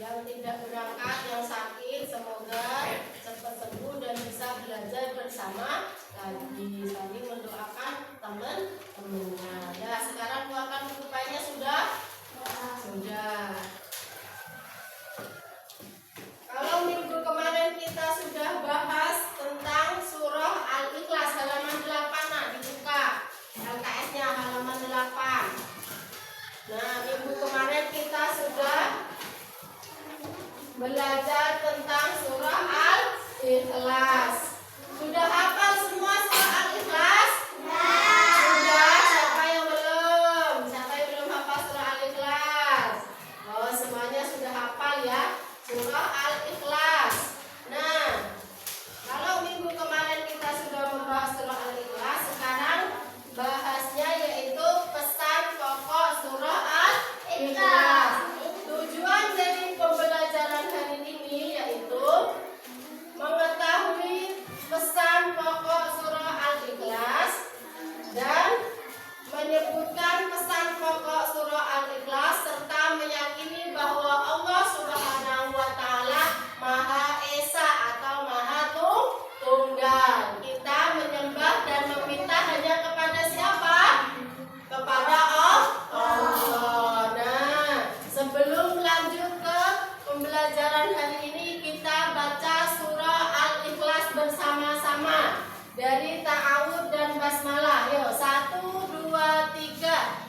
Yang tidak berangkat, yang sakit, semoga cepat sembuh dan bisa belajar bersama lagi. Sambil mendoakan teman-temannya. Ya, sekarang keluarkan rupanya sudah? Sudah. Kalau minggu kemarin kita sudah bahas tentang surah Al-Ikhlas halaman 8, nah dibuka LKS-nya halaman 8. Nah, minggu kemarin kita sudah belajar tentang surah Al-Ikhlas. Sudah hafal semua surah Al-Ikhlas? Sudah. Siapa yang belum? Siapa yang belum hafal surah Al-Ikhlas? Oh, semuanya sudah hafal ya surah Al-Ikhlas. Nah, kalau minggu kemarin kita sudah membahas surah Al-Ikhlas, sekarang bahasnya yaitu pesan pokok surah Al-Ikhlas. Tujuan dari pembelajaran hari ini yaitu mengetahui pesan pokok surah Al-Ikhlas dan menyebutkan pesan pokok surah Al-Ikhlas serta meyakini bahwa Allah Subhanahu wa Ta'ala Maha Esa atau Maha Tunggal. Kita menyembah dan meminta hanya kepada siapa? Kepada Allah. Nah, sebelum lanjut ke pembelajaran hari ini, kita baca surah Al-Ikhlas bersama-sama dari ta'awud dan basmalah. Yuk, 1, 2, 3.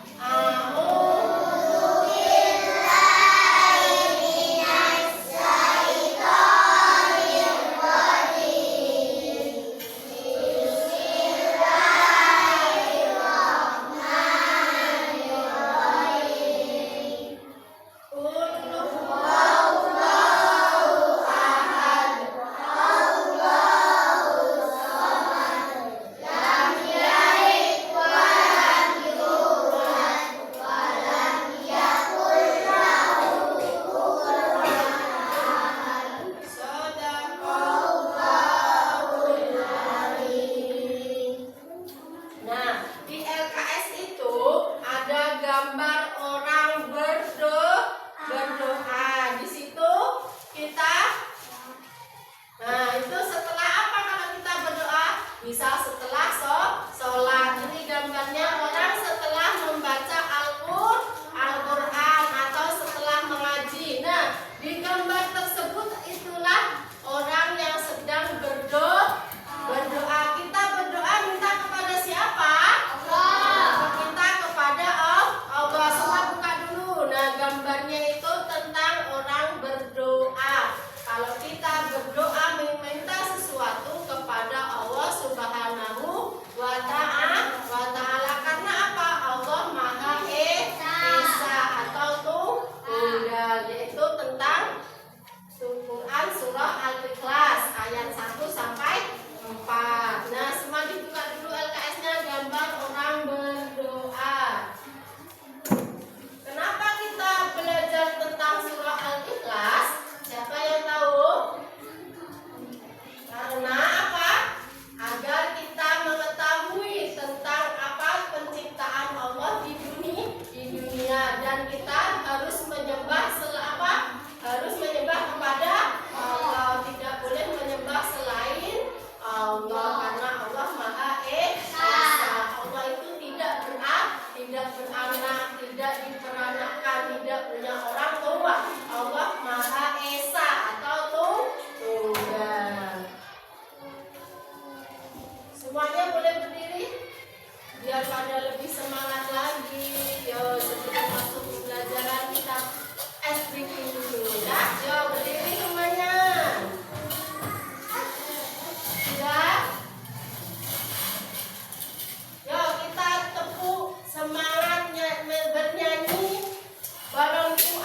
Semangatnya bernyanyi, balonku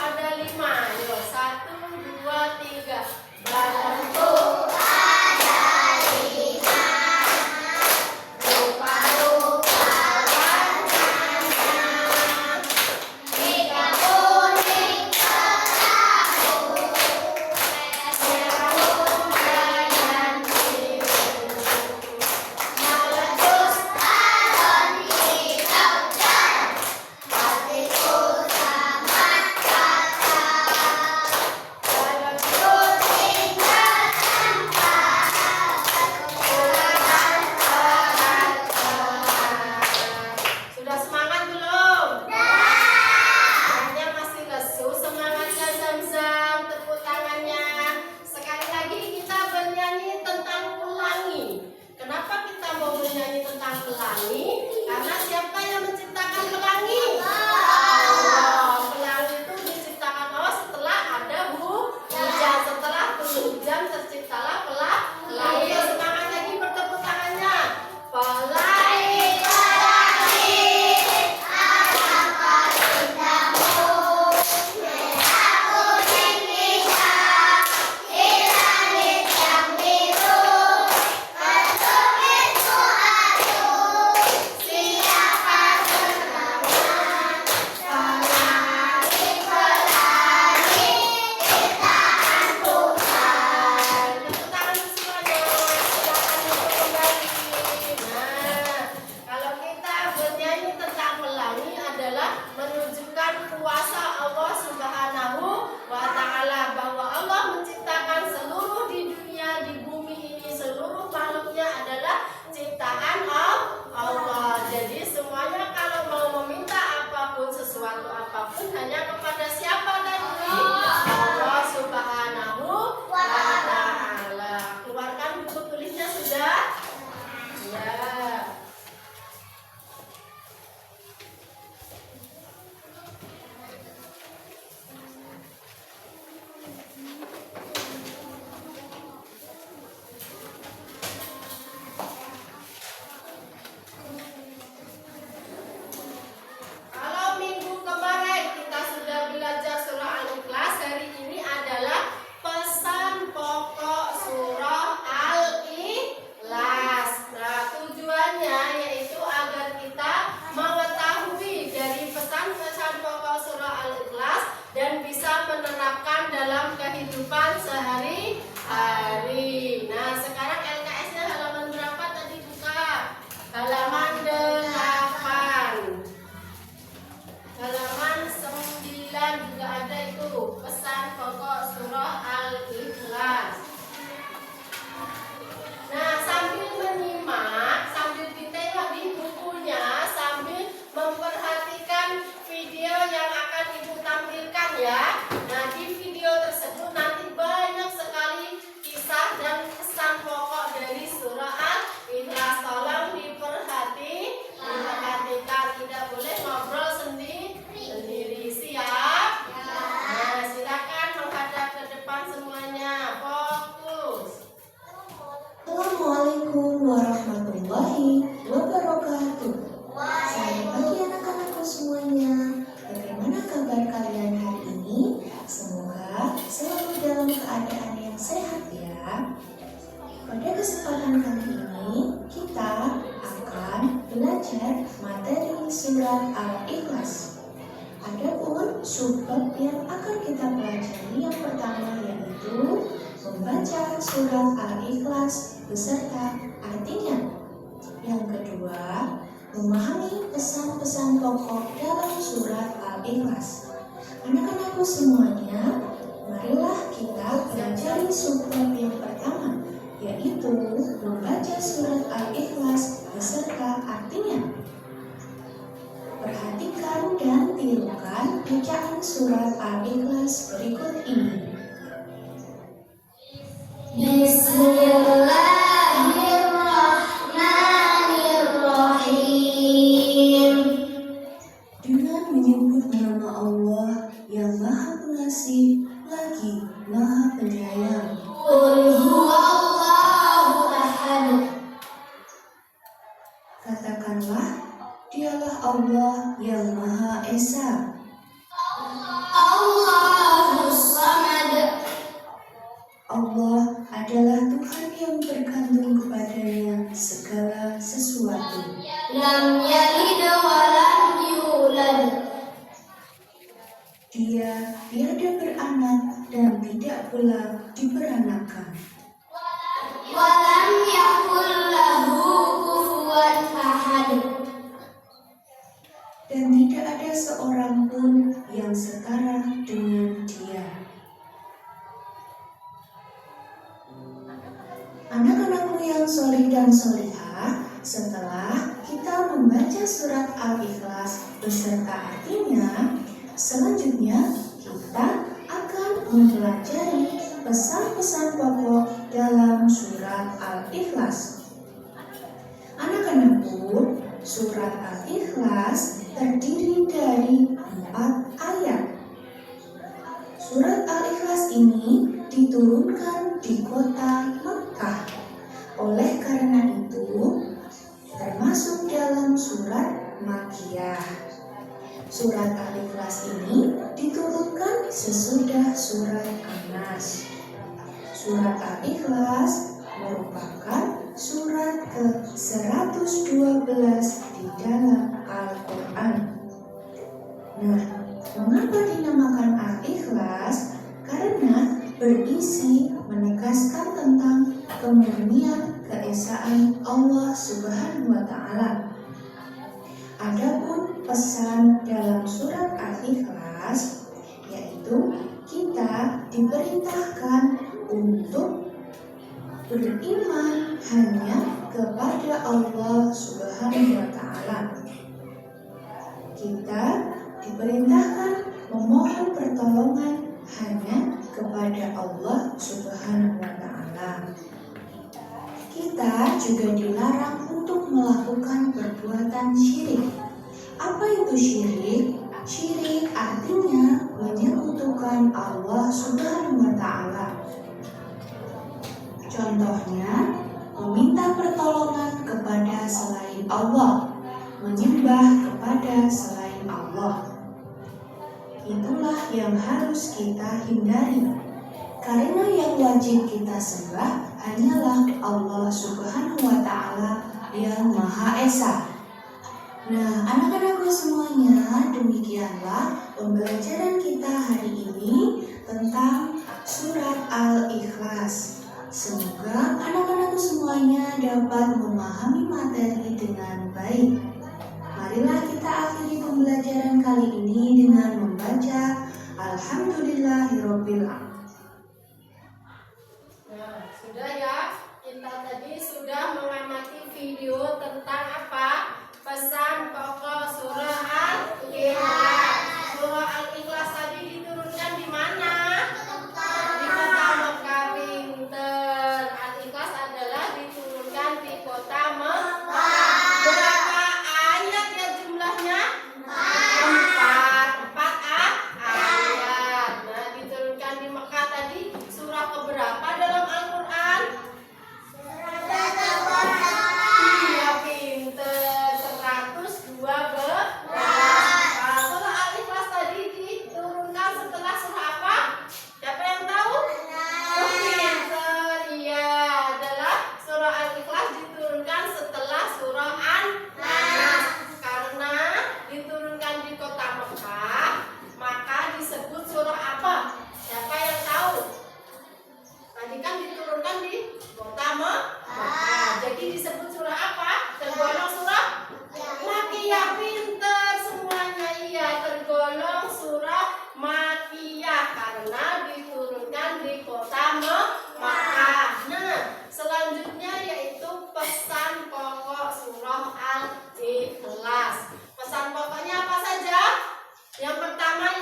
ya. Nah, di video tersebut nanti banyak sekali kisah dan pesan pokok dari surah Al-Ikhlas. Tolong diperhatikan, tidak boleh ngobrol sendiri. Siap? Nah, silakan menghadap ke depan semuanya. Fokus. Assalamualaikum warahmatullahi wabarakatuh. Selamat pagi anak-anakku semuanya. Bagaimana kabar kalian hari ini? Semoga selalu dalam keadaan yang sehat ya. Pada kesempatan kali ini kita akan belajar materi surat Al-Ikhlas. Adapun subbab yang akan kita pelajari yang pertama yaitu membaca surat Al-Ikhlas beserta artinya. Yang kedua, memahami pesan-pesan pokok dalam surat Al-Ikhlas. Anak-anakku semuanya, marilah kita pelajari subbab yang pertama, yaitu membaca surat Al-Ikhlas beserta artinya. Perhatikan dan tirukan bacaan surat Al-Ikhlas berikut ini. Bismillahirrahmanirrahim. Dengan menyebut nama Allah yang Maha Pengasih lagi Maha Penyayang. Qul huwallahu ahad. Katakanlah, Dialah Allah yang Maha Esa. Allahus Samad. Allah adalah Tuhan yang bergantung kepadanya segala sesuatu. Lam yalid wa lam yulad. Dia tiada beranak dan tidak pula diperanakan. Wa lam yakul lahu kufuwan ahad. Dan tidak ada seorang pun yang setara dengan Dia. Anak-anakku yang solih dan solihah, setelah kita membaca surat Al-Ikhlas beserta artinya, selanjutnya kita akan mempelajari pesan-pesan pokok dalam surat Al-Ikhlas. Anak-anakku, surat Al-Ikhlas terdiri dari 4 ayat. Surat Al-Ikhlas ini diturunkan di kota Makkah. Oleh karena itu, termasuk dalam surat Makkiyah. Surat Al-Ikhlas ini diturunkan sesudah surat An-Nas. Surat Al-Ikhlas merupakan surat ke-112 di dalam Al-Quran. Nah, mengapa dinamakan Al-Ikhlas? Karena berisi menegaskan tentang kemurnian keesaan Allah Subhanahu wa Ta'ala. Adapun pesan dalam surat Al-Ikhlas yaitu kita diperintahkan untuk beriman hanya kepada Allah Subhanahu wa Ta'ala. Kita diperintahkan memohon pertolongan hanya kepada Allah Subhanahu wa Ta'ala. Kita juga dilarang untuk melakukan perbuatan syirik. Apa itu syirik? Syirik artinya menyekutukan Allah Subhanahu wa Ta'ala. Contohnya, meminta pertolongan kepada selain Allah, menyembah kepada selain Allah. Itulah yang harus kita hindari. Karena yang wajib kita sembah hanyalah Allah Subhanahu wa Ta'ala yang Maha Esa. Nah, anak-anakku semuanya, demikianlah pembelajaran kita hari ini tentang surat Al-Ikhlas. Semoga anak-anakku semuanya dapat memahami materi dengan baik. Marilah kita akhiri pembelajaran kali ini dengan membaca Alhamdulillahirabbil alamin. Nah, sudah ya. Kita tadi sudah mengamati video tentang apa? Pesan pokok surah Al-Ikhlas. Surah Al-Ikhlas tadi diturunkan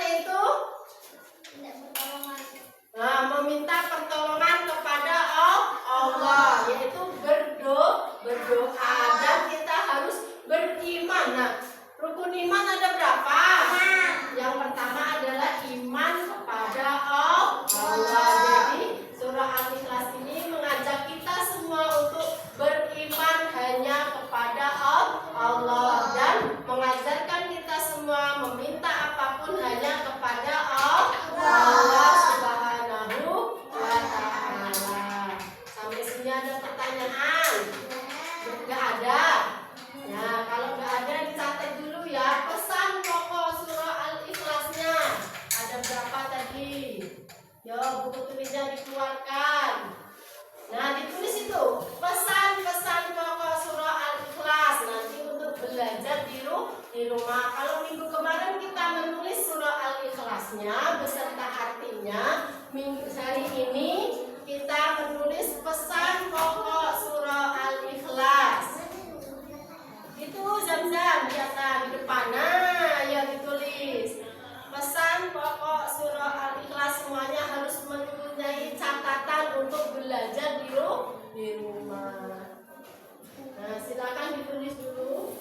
itu meminta pertolongan kepada Allah, yaitu berdoa, dan kita harus beriman. Nah, rukun iman ada berapa? Yang pertama adalah iman kepada Allah. Jadi surah Al-Ikhlas ini mengajak kita semua untuk beriman hanya kepada Allah, dan mengajarkan kita semua meminta apapun hanya kepada Allah Subhanahu wa Ta'ala. Sampai sini ada pertanyaan? Nggak ada? Nah, kalau nggak ada dicatat dulu ya, pesan pokok surah Al-Ikhlasnya. Ada berapa tadi? Yo, buku tulisnya dikeluarkan. Nah, ditulis itu pesan-pesan pokok surah Al-Ikhlas nanti untuk belajar di rumah. Kalau minggu kemarin kita menulis surah Al-Ikhlasnya beserta artinya, minggu hari ini kita menulis pesan pokok surah Al-Ikhlas. Itu Zam-Zam di atas di depan. Nah, ya ditulis pesan pokok surah Al-Ikhlas, semuanya harus mempunyai catatan untuk belajar di rumah. Nah, silakan ditulis dulu.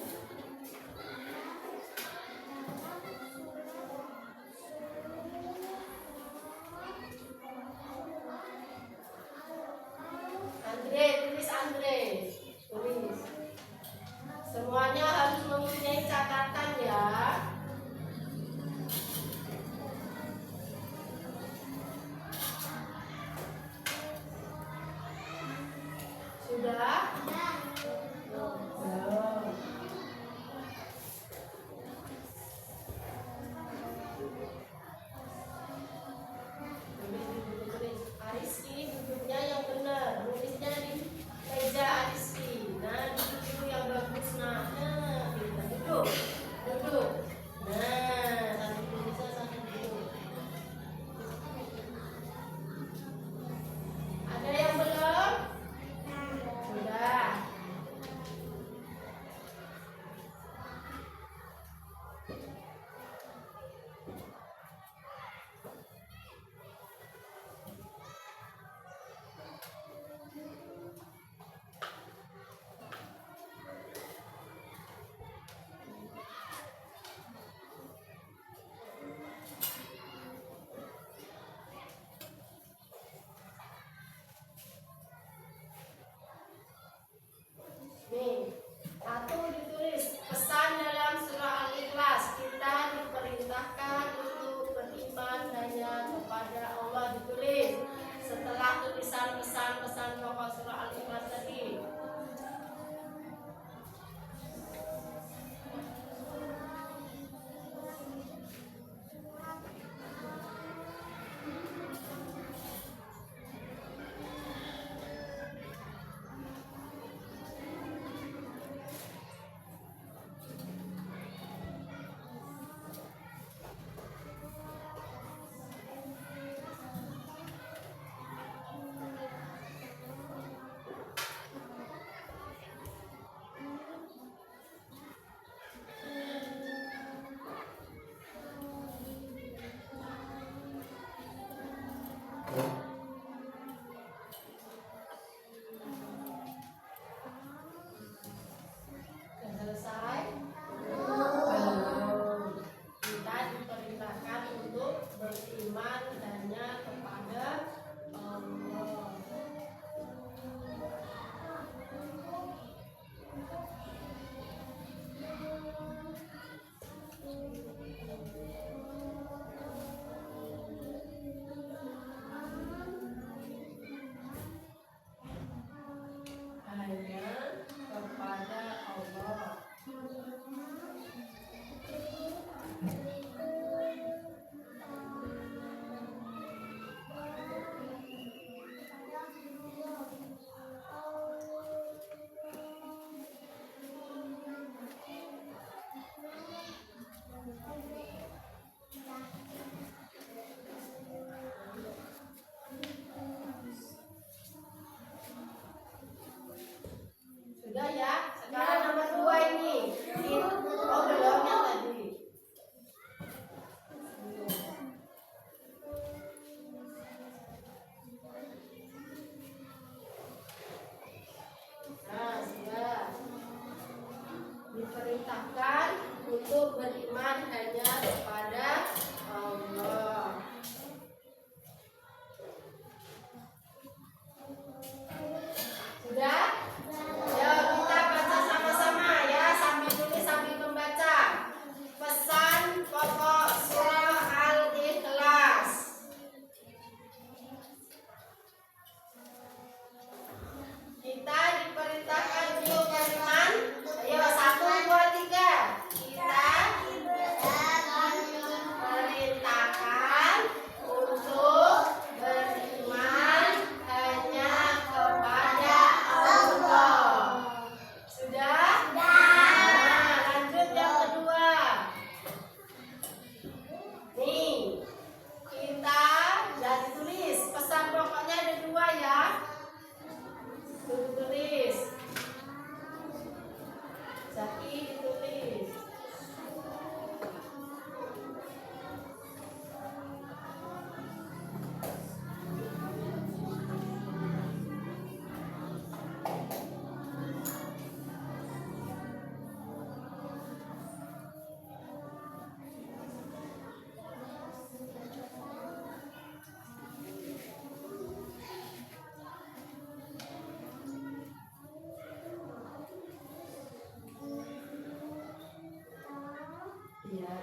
Andre, tulis Andre. Tulis. Semuanya harus mempunyai catatan ya. Sudah? Belum. Ariski duduknya yang benar, nulisnya di meja Ariski. Nah, duduk dulu yang bagus. Nah, kita duduk. Nah, sambil tulisnya sambil duduk. Ada yang belum? Sudah. Nih, satu ditulis pesan dalam surah Al-Ikhlas, kita diperintahkan untuk beriman hanya kepada Allah, ditulis setelah tulisan pesan-pesan pokok surah Al-Ikhlas tadi.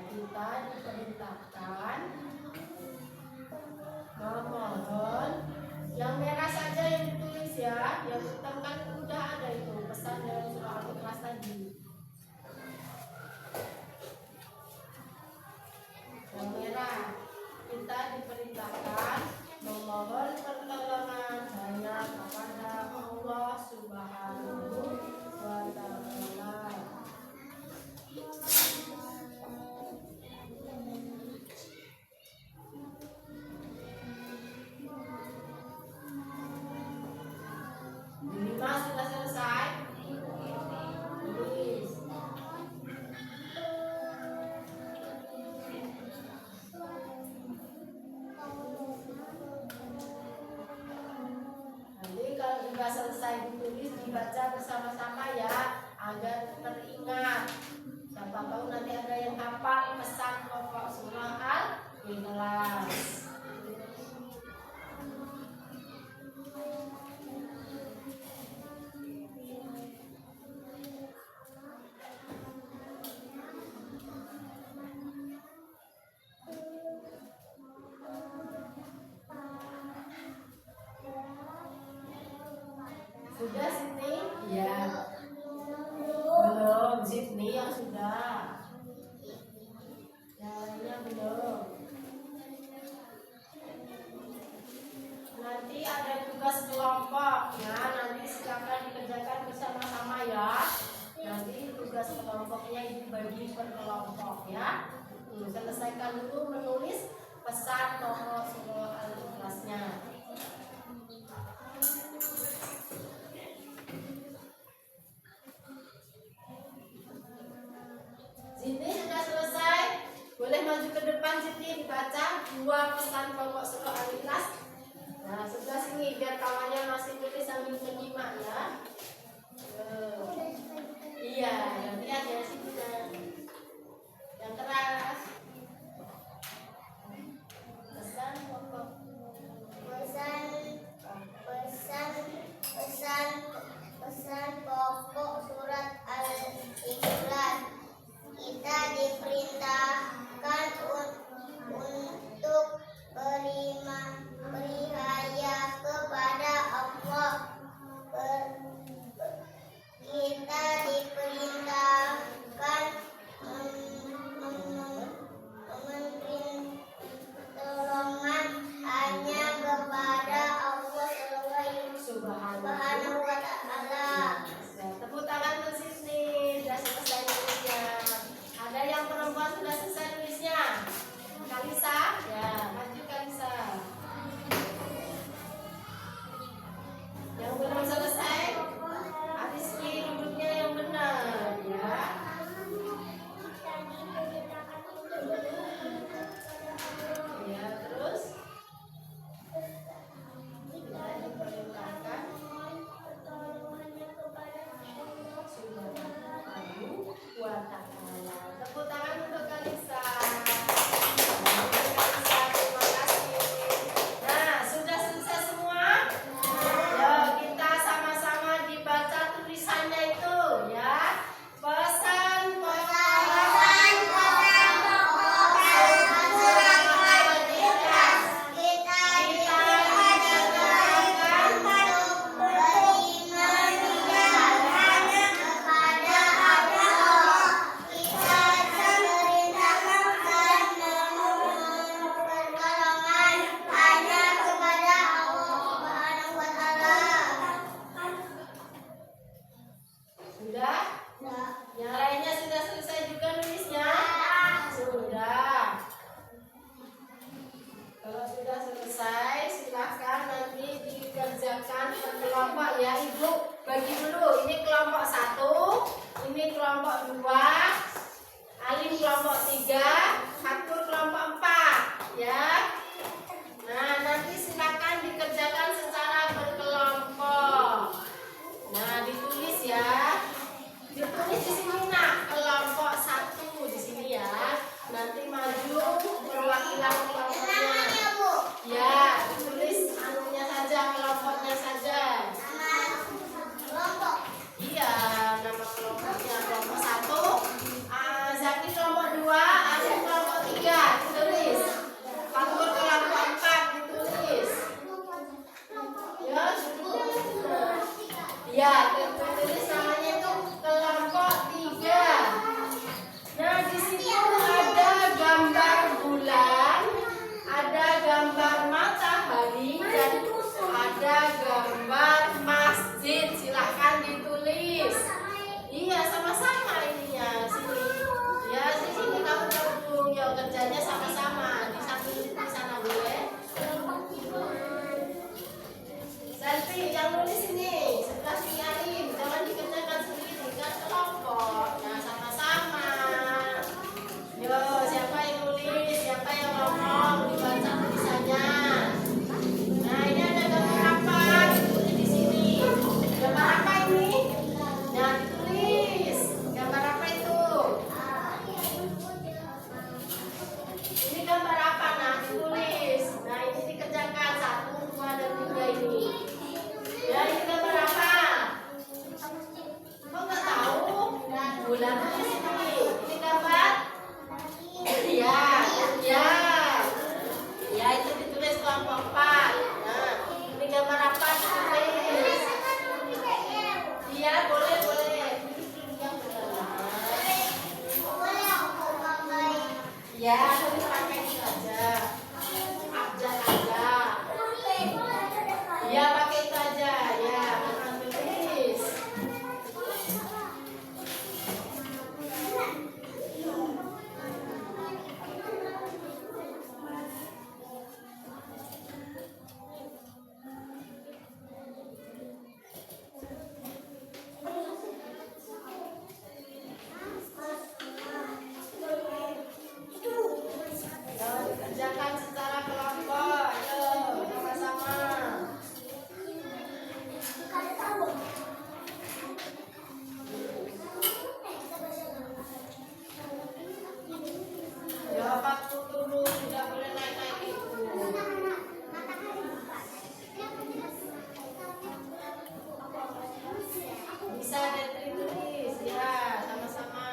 kita diperintahkan memohon. Yang merah saja yang ditulis ya, yang hitam kan udah ada itu pesan dalam surah Al-Ikhlas tadi. Yang merah, kita diperintahkan memohon pertolongan hanya kepada Allah Subhanahu wa Ta'ala. Lima sudah selesai. Tulis. Nanti kalau sudah selesai ditulis dibaca bersama-sama ya agar teringat. Siapa tahu nanti ada yang hafal pesan pokok surah Al-Ikhlas. Sudah Sydney? Ya. Belum, Sydney yang sudah. Yang lainnya belum. Nanti ada tugas kelompok ya, nanti silakan dikerjakan bersama-sama ya. Nanti tugas kelompoknya itu bagi per kelompok ya. Selesaikan dulu menulis pesan pokok surah Al-Ikhlasnya. Sydney sudah selesai. Boleh maju ke depan Sydney dibaca dua pesan pokok surah Al-Ikhlas. Nah, sebelah sini biar kawannya masih tulis sambil menyimak ya. Iya, lihat ya sini. Yang keras. Pesan pokok. Pesan pokok surat Al-Ikhlas. Kita diperintahkan untuk berihaya kepada Allah. Kita diperintahkan memberi pertolongan hanya kepada Allah Subhanahu wa Ta'ala. Tepuk tangan untuk Sydney. Sudah selesai tulisnya. Ada yang perempuan sudah selesai tulisnya? Kalisa? Ya, maju Kalisa. Yang belum selesai? Ariski duduknya yang benar ya. Ya, terus kita diperintahkan Subhanahu wa Ta'ala. Tepuk tangan untuk Kalisa. Kalisa, terima kasih. Nah, sudah selesai semua? Ya, kita sama-sama dibaca tulisannya itu ya. Pesan sudah? Yang lainnya sudah selesai juga nulisnya? Sudah. Kalau sudah selesai, silakan nanti dikerjakan per kelompok ya. Ibu bagi dulu. Ini kelompok 1, ini kelompok 2, Alim kelompok 3, Fatur kelompok 4 ya. Nah, nanti silakan dikerjakan secara berkelompok. Nah, ditulis ya. Ditulis di sini nak, kelompok 1 di sini ya. Nanti maju perwakilan kelompoknya. Ya, ditulis anunya saja, kelompoknya saja. Iya, nama kelompoknya kelompok 1. Zaki kelompok 2, Asyik Ya, tertulis namanya itu kelompok 3. Nah, di situ ada gambar bulan, ada gambar matahari, dan ada gambar masjid. Silahkan ditulis. Iya, sama-sama ininya. Sini. Ya, di sini kamu gabung. Ya, kerjanya sama-sama. Di sana boleh. Selfie, yang nulis ini sebelah sini Arin, jangan dikerjakan sendiri, kan kelompok. Nah, sama-sama. Yo, siapa yang nulis, siapa yang ngomong, dibaca tulisannya. Nah, ini ada gambar apa? Ditulis di sini. Gambar apa ini? Nah, ditulis. Gambar apa itu? Ini gambar apa? Nah, ditulis. Nah, ini dikerjakan 1, 2, dan 3 ini. Ya, ini gambar apa? Kok nggak tahu? Bulan di sini. Ini gambar? Iya, iya. Ya, itu ditulis kelompok 4. Nah, ini gambar apa? Ditulis. Iya, boleh, boleh. Ya, tulis pakai itu aja. Abjad aja. Ya, pakai itu aja. Ya, makan tulis. Kerjakan secara kelompok. Ayo, sama-sama. Ya, waktu dulu tidak boleh naik-naik itu. Bisa ditulis, ya, sama-sama.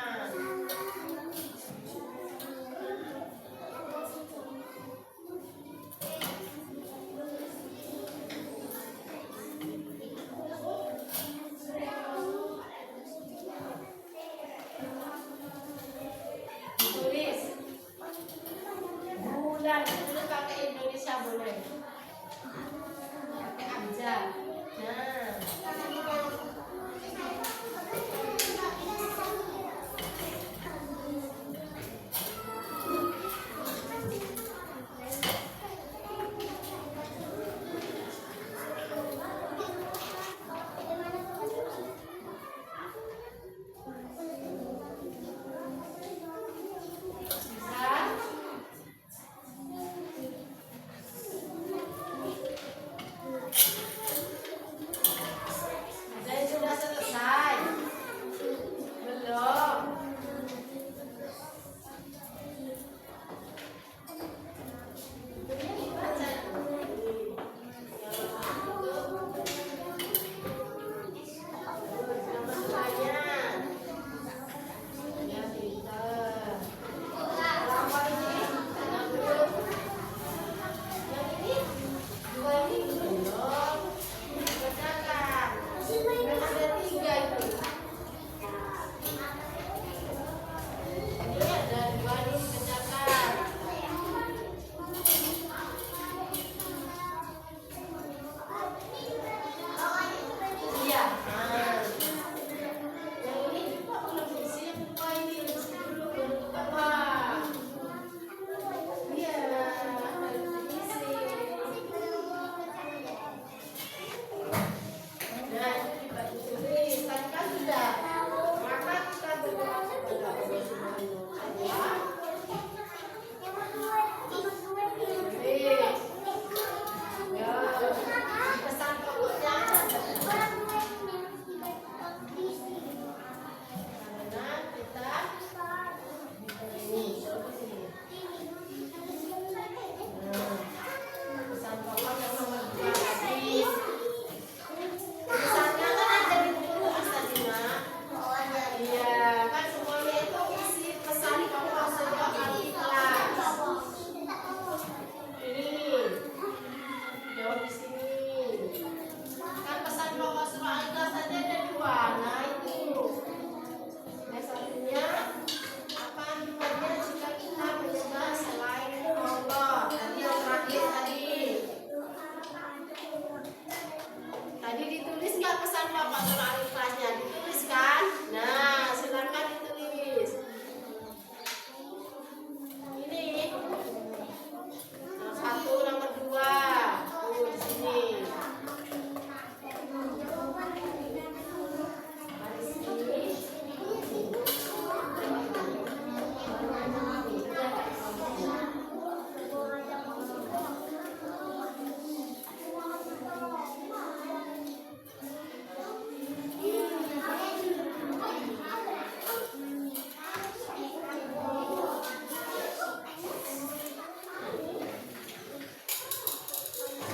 Tulis. Bulan, tulis pakai Indonesia boleh. Pakai abjad. Nah. Bisa?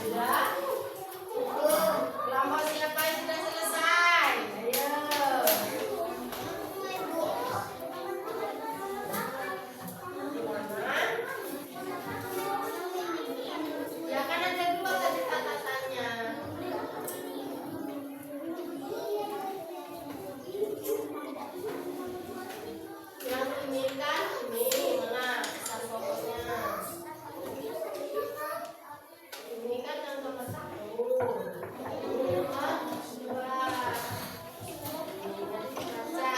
Sudah? Kelompok siapa yang sudah selesai? Ayo. Gimana? Ya kan ada dua tadi catatannya. Yang ini kan ini mana pesan pokoknya. Ini kan yang nomor 1. Ini nomor 2. Ini baca.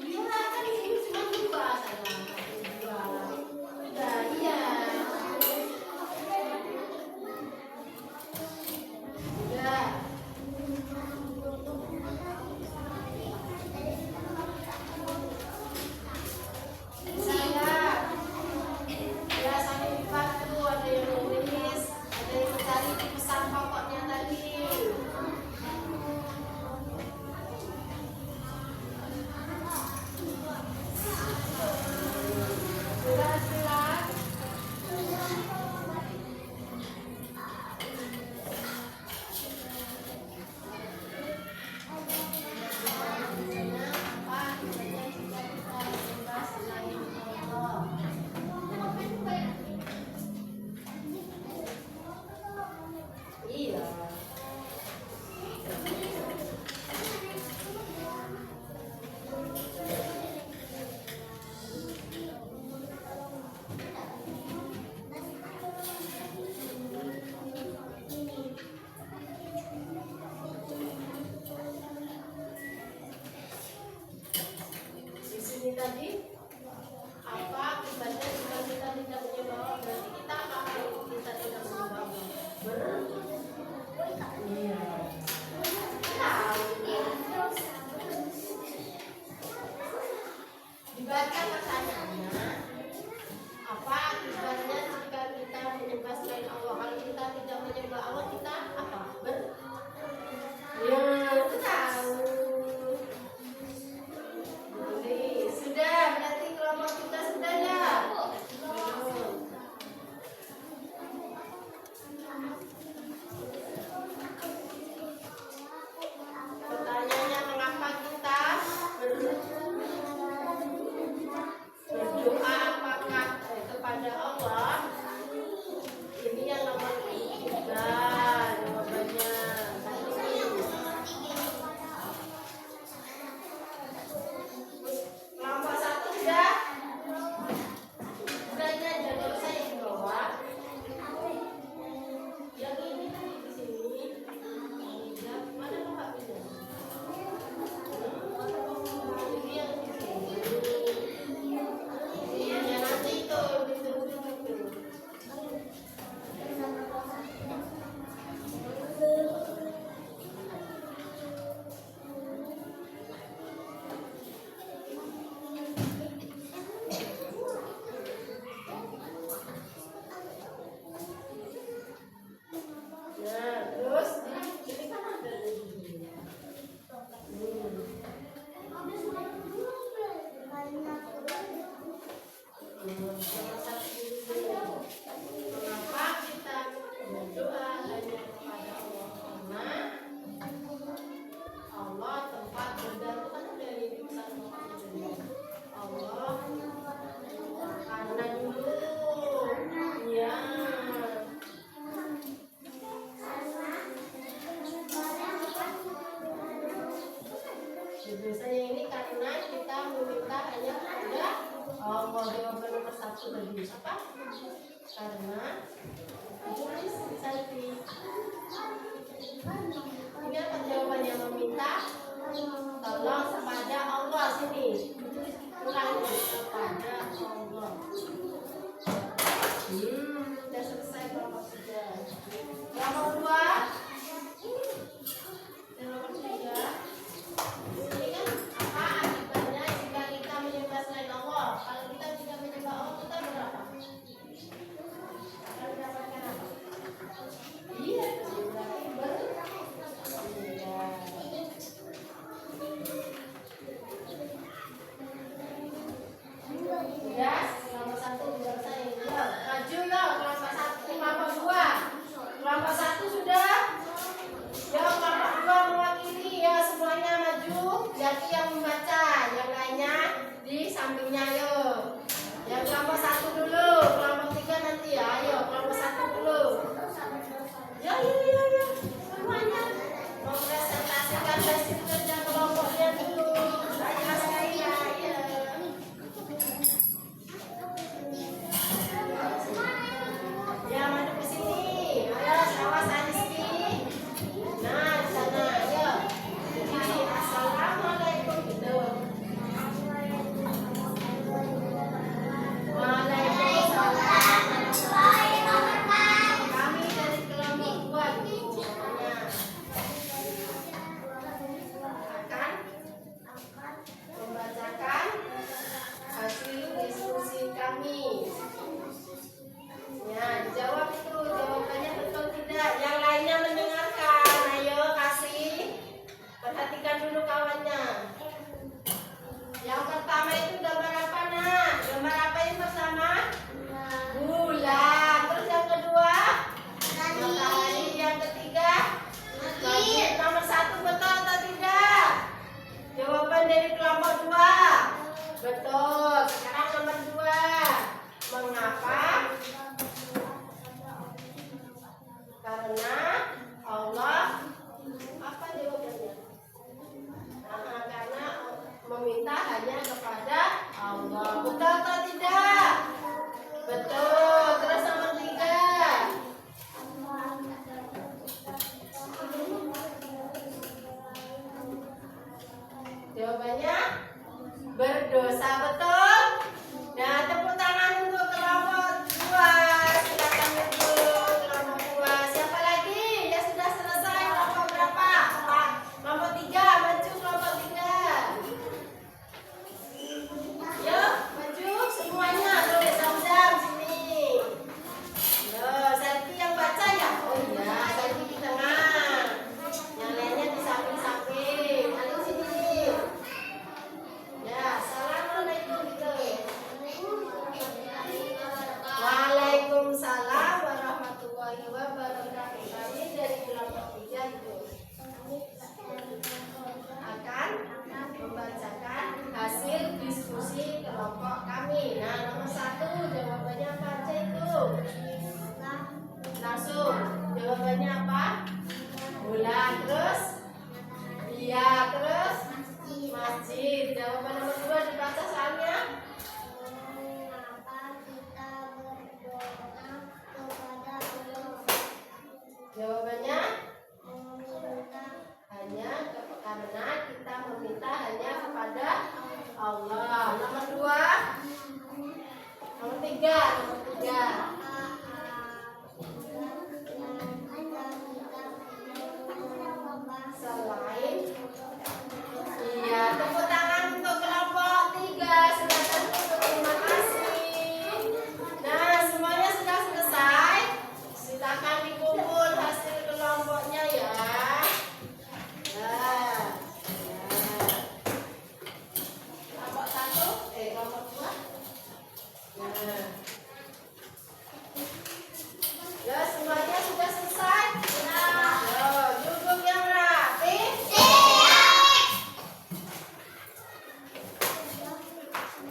Iya kan ini cuma 2 saja. 2. Udah iya. Udah. Saya ya sambil dibantu, ada yang nulis, ada yang mencari di pesan pokoknya tadi. Sudah silat. Apa? Jika kita bebas selain Allah. Iya. Di sini tadi apa akibatnya jika kita tidak menyembah Allah? Berarti kita apa kalau kita tidak menyembah Allah? Iya. Dibaca pertanyaannya, apa akibatnya jika kita menyembah selain Allah? Kalau kita tidak menyembah Allah, kita apa? Ya, itu tahu. Boleh. Sudah, berarti kelompok kita sudah ya? Belum. Pertanyaannya, mengapa kita berdoa apakah kepada Allah? Ini yang nomor 3 jawabannya. Kelompok 1 sudah? Sudah ini aja, kalau saya di bawah. Yang ini tadi di sini. Ya, mana mau habisnya? Ini yang di sini. Iya, nanti itu diturutin. Nah, terus ini kan ada di sini. Mengapa kita berdoa hanya kepada Allah? Karena Allah tempat berdoa kan dari pesan pokoknya. Allah karena dulu ya. Biasanya ini karena kita meminta hanya kepada Allah. Jawaban nomor 1 tadi apa? Karena tulis selfie. Ini apa jawabannya? Meminta tolong kepada Allah. Sini ulangi kepada Allah. Sudah selesai kelompok 3. Kelompok 2 dan nomor 3. Ini kan apa akibatnya jika kita menyembah selain Allah? Kalau kita tidak menyembah Allah, kita berapa? Akan mendapatkan apa? Iya, berarti Sudah, nomor 1 nomor 3. Selain iya, tepuk tangan untuk kelompok 3. Sudah tertutup, terima kasih. Nah, semuanya sudah selesai. Silakan dikumpul hasil kelompoknya ya. Nah, kelompok 1, kelompok 2. Nah, ya semuanya sudah selesai. Duduk yang rapi.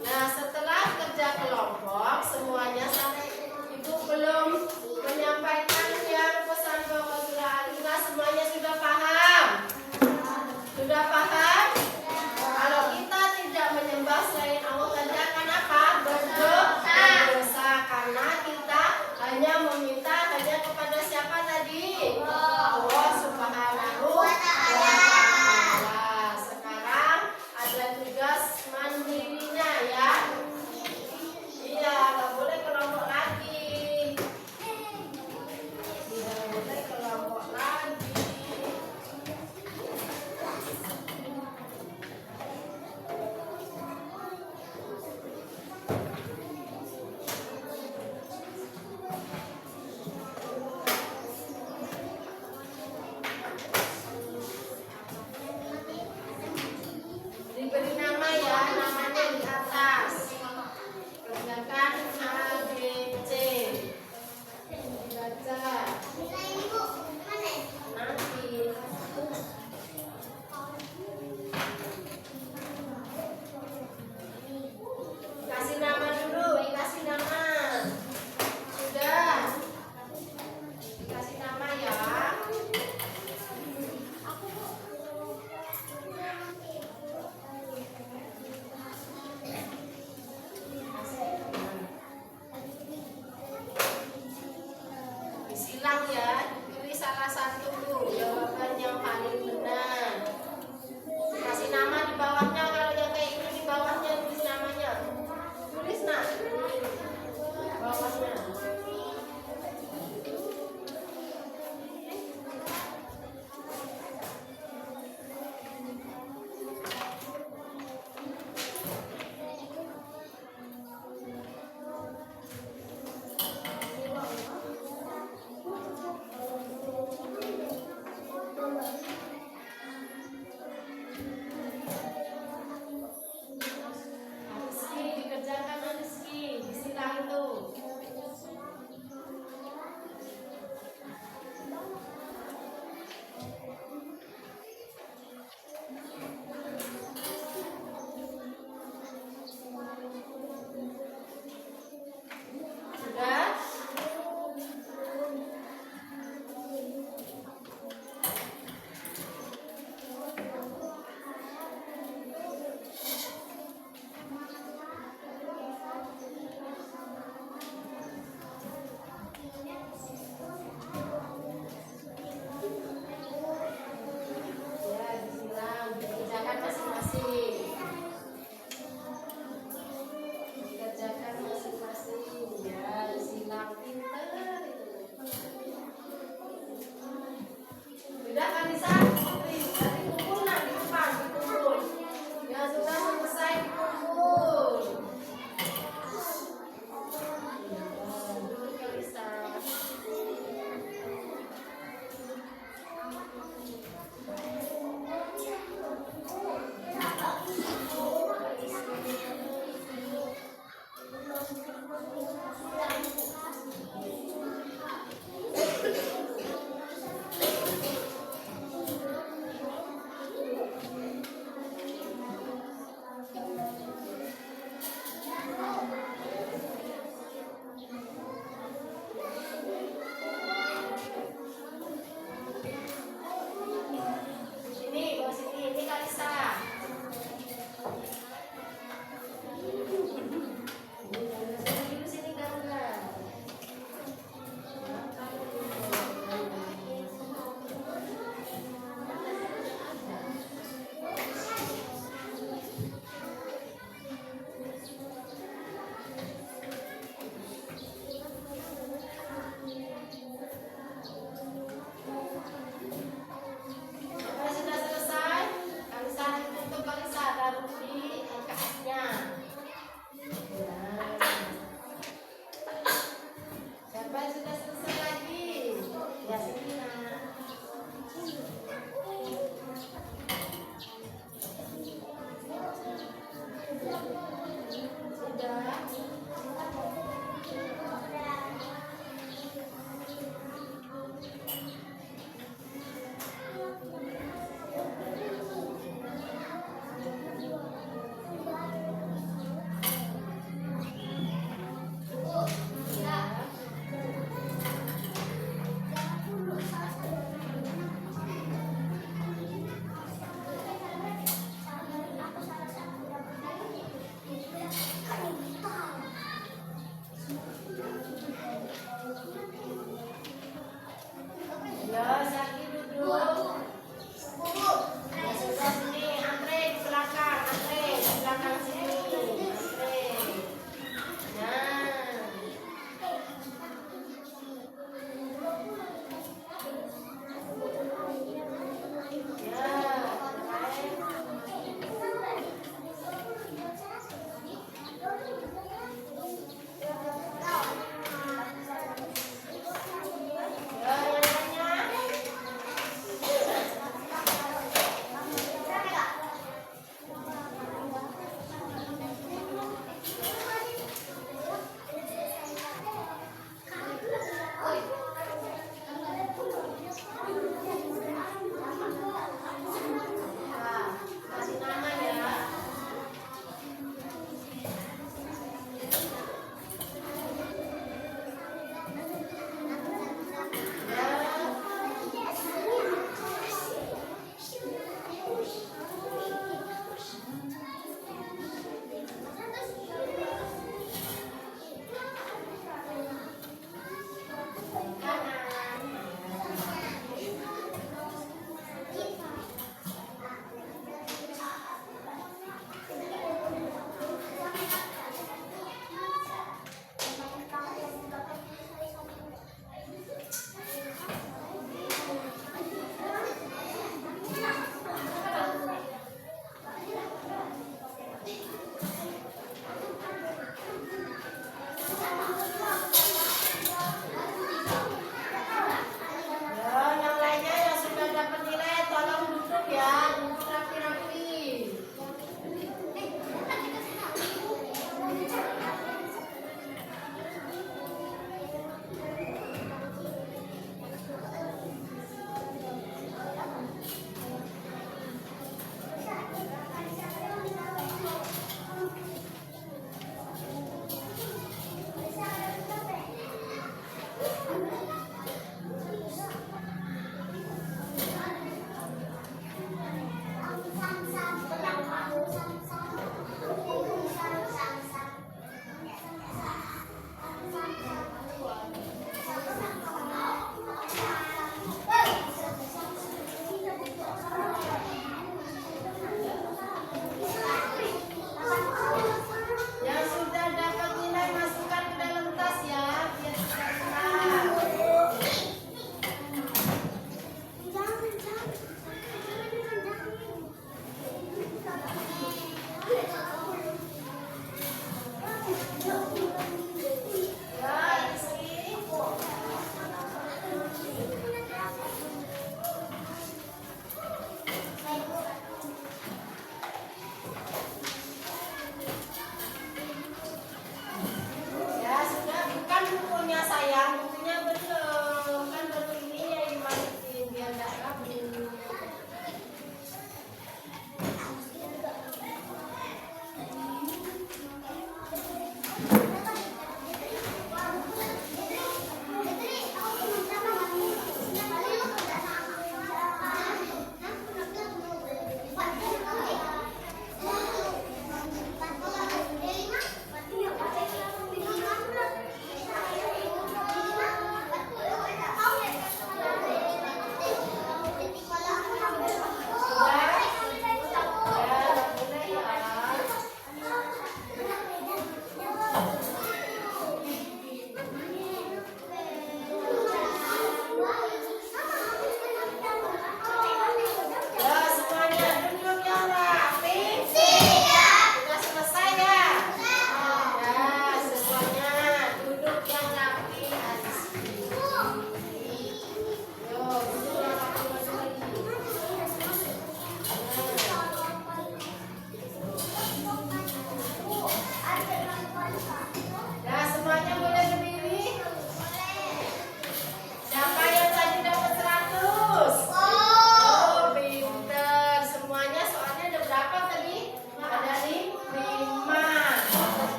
Nah, setelah kerja kelompok semuanya sampai Ibu belum menyampaikan yang pesan pokok surah Al-Ikhlas, semuanya sudah paham? Sudah paham? Kalau kita tidak menyembah selain Allah, kita akan apa? Berdosa. Karena kita hanya meminta hanya kepada siapa tadi? Allah Subhanahu wa Ta'ala. Sekarang ada tugas mandirinya ya. Iya, nggak boleh kelompok lagi. Tidak boleh kelompok lagi. Diberi nama ya, namanya di atas. Kerjakan A, B, C. Baca. Nanti. Kasih nama dulu, dikasih nama. Sudah. Dikasih nama ya. Disilang ya, pilih salah satu jawaban yang paling benar. Kasih nama di bawahnya, kalau yang kayak ini di bawahnya tulis namanya. Tulis nak, bawahnya.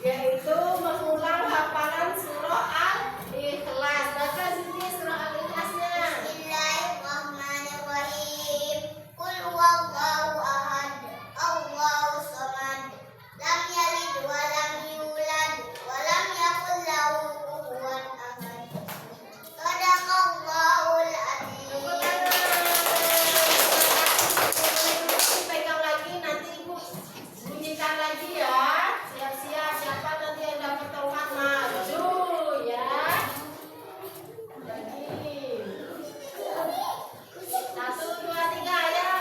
yaitu mengulang hafalan surah Al-Ikhlas. Baca sini surah Al-Ikhlasnya. Bismillahirrahmanirrahim. Qul huwallahu ahad, Allahus samad, lam yalid wa lam yulad wa lam yakul lahu kufuwan ahad. Shadaqallahul adzim. Pegang lagi, nanti ibu bunyikan lagi ya. Siap-siap, siapa nanti yang dapat tongkat maju ya. Jadi 1, 2, 3 ya.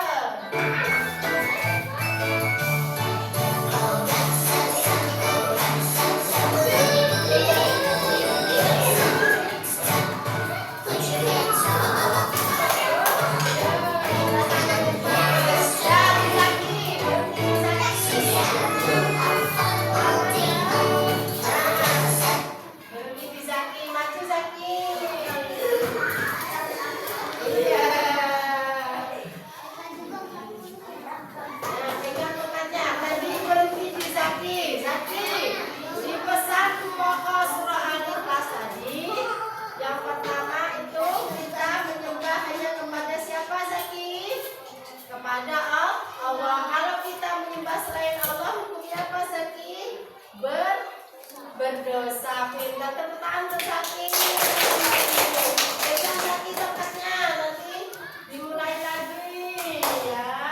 Berhenti di Zaki, maju Zaki. Iya. Nah, pegang tongkatnya. Tadi berhenti di Zaki. Zaki, di pesan pokok surah Al-Ikhlas tadi, yang pertama itu kita menyembah hanya kepada siapa Zaki? Kepada Allah. Kalau kita menyembah selain Allah, hukumnya apa Zaki? Berdosa. Pindah tepuk tangan untuk Zaki. Pegang Zaki tongkatnya, nanti dimulai lagi ya.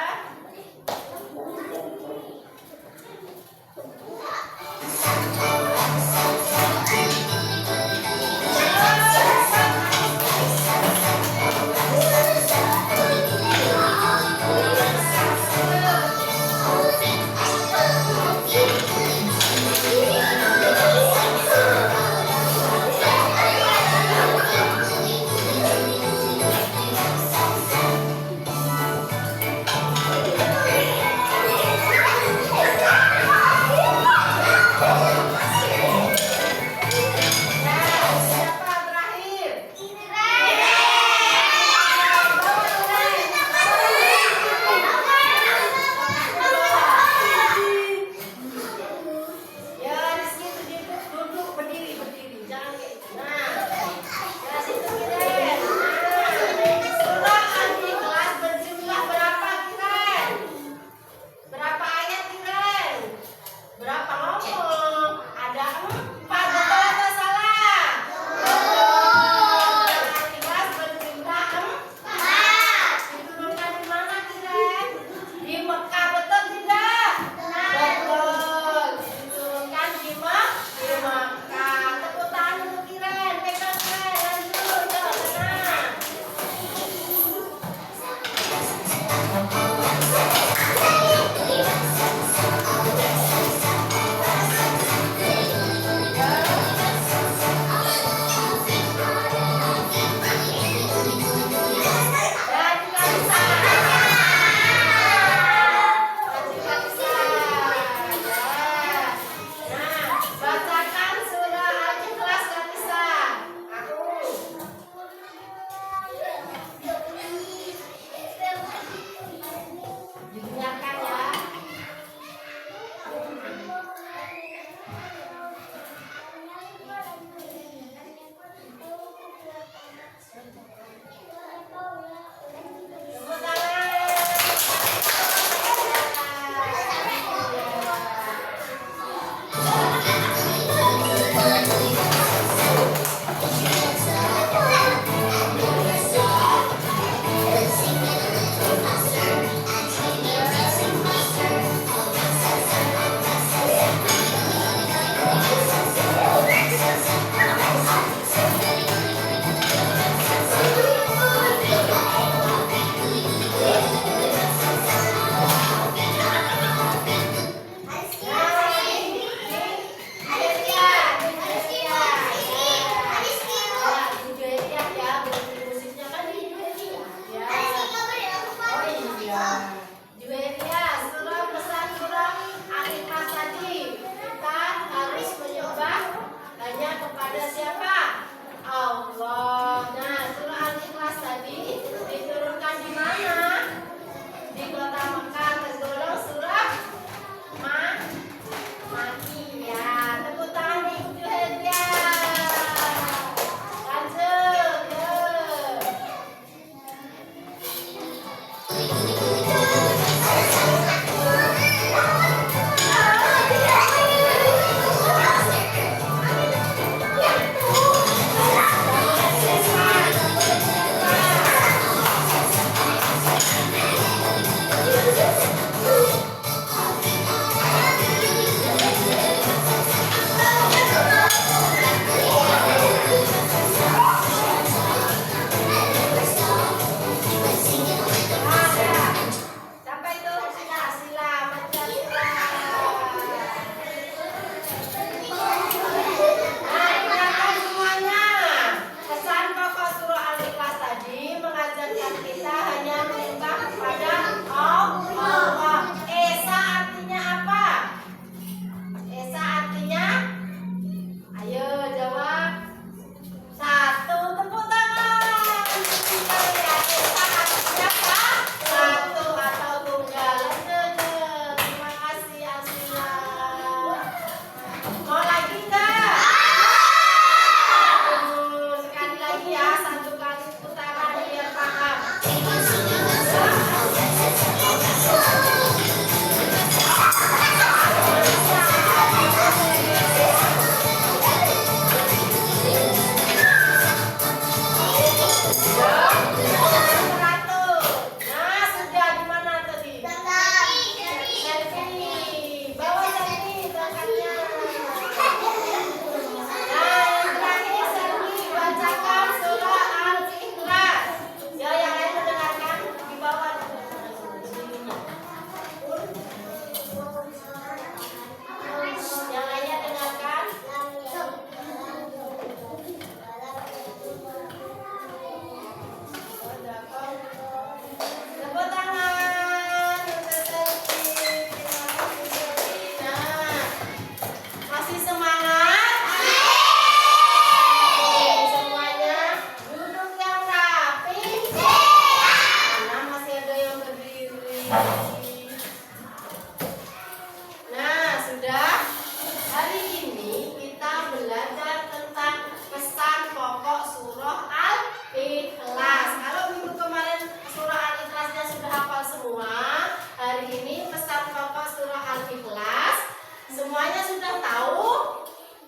sudah tahu?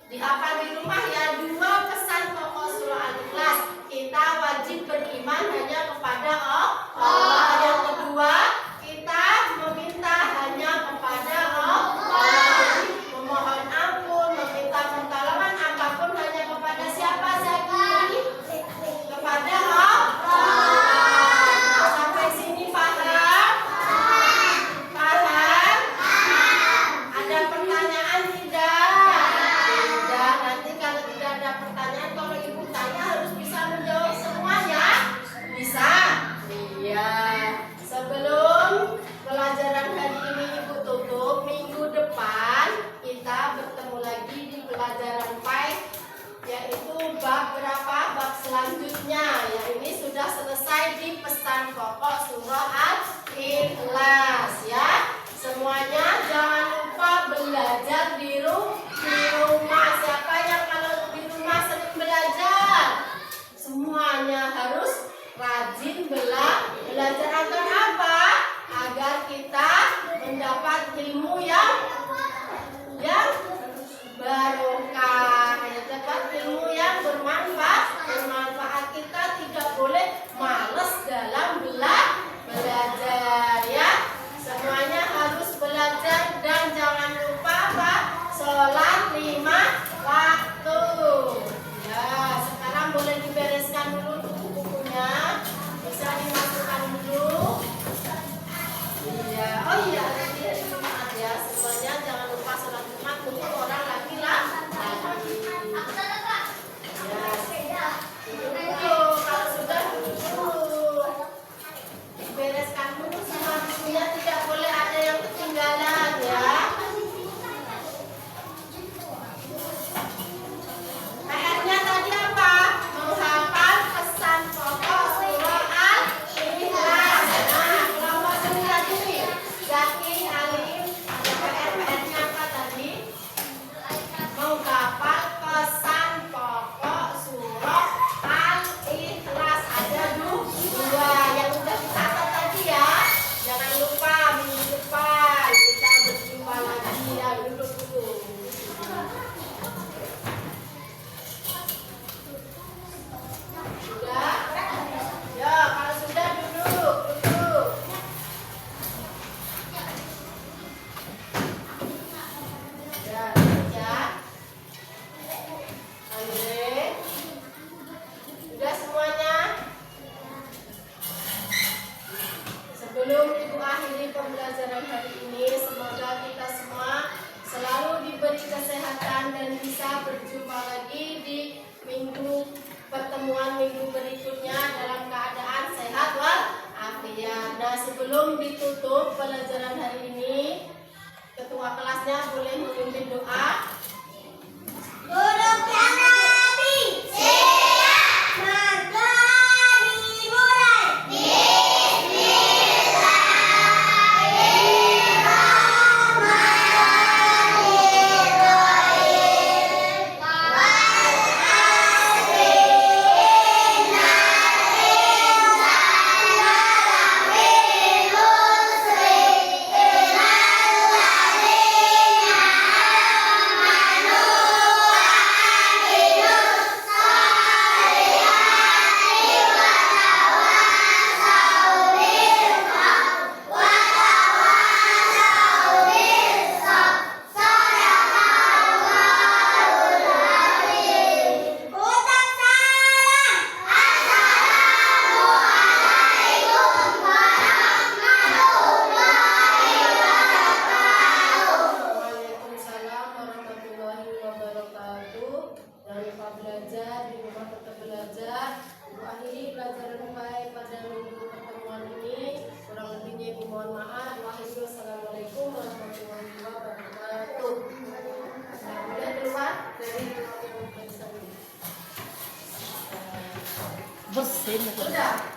Dihafal di rumah ya, 2 pesan pokok surah Al-Ikhlas. Kita wajib beriman hanya kepada Allah. Yang kedua, kita meminta hanya kepada Allah. Jadi memohon ampun, meminta pertolongan apapun hanya kepada siapa Zaki? Kepada Allah. Sampai sini paham? Paham? Ada pertanyaan tidak? Tidak. Nanti kalau tidak ada pertanyaan, kalau ibu tanya harus bisa menjawab semuanya. Bisa? Iya. Sebelum pelajaran hari ini ibu tutup, minggu depan kita bertemu lagi di pelajaran PAI, yaitu bab berapa? Bab selanjutnya. Ya, ini sudah selesai di pesan pokok surah Al-Ikhlas ya. Semuanya jangan lupa belajar di rumah. Siapa yang kalau di rumah sering belajar? Semuanya harus rajin belajar agar apa? Agar kita mendapat ilmu yang barokah, dapat ilmu yang bermanfaat. Kita tidak boleh malas dalam belajar ya. Semuanya harus belajar dan jangan lupa apa? Sholat 5 waktu. Ya, sekarang boleh dibereskan dulu buku-bukunya. Bisa dimasukkan dulu. Iya, oh iya, nanti Jumat ya. Semuanya jangan lupa sholat Jumat untuk orang laki-laki. Ya, dulu. Kalau sudah dulu. Bereskan dulu semua bukunya, tidak boleh ada yang ketinggalan ya. PR-nya tadi apa? Menghafal pesan pokok surah Al-Ikhlas. Nah, kelompok sini tadi Zaki, Alim, ada PR-nya apa tadi? Menghafal pesan pokok surah Al-Ikhlas. Ada 2 yang udah dicatat tadi ya. Jangan lupa minggu depan kita berjumpa lagi ya. Duduk dulu. Sudah? Ya, kalau sudah duduk. Ya, duduk ya. Andre. Sudah semuanya? Sebelum ibu akhiri pembelajaran hari ini, semoga kita semua selalu diberi kesehatan dan bisa berjumpa lagi di pertemuan minggu berikutnya dalam keadaan sehat walafiat. Nah, sebelum ditutup pelajaran hari ini, ketua kelasnya boleh memimpin doa. Duduk yang rapi, siap, maka dimulai. Sudah.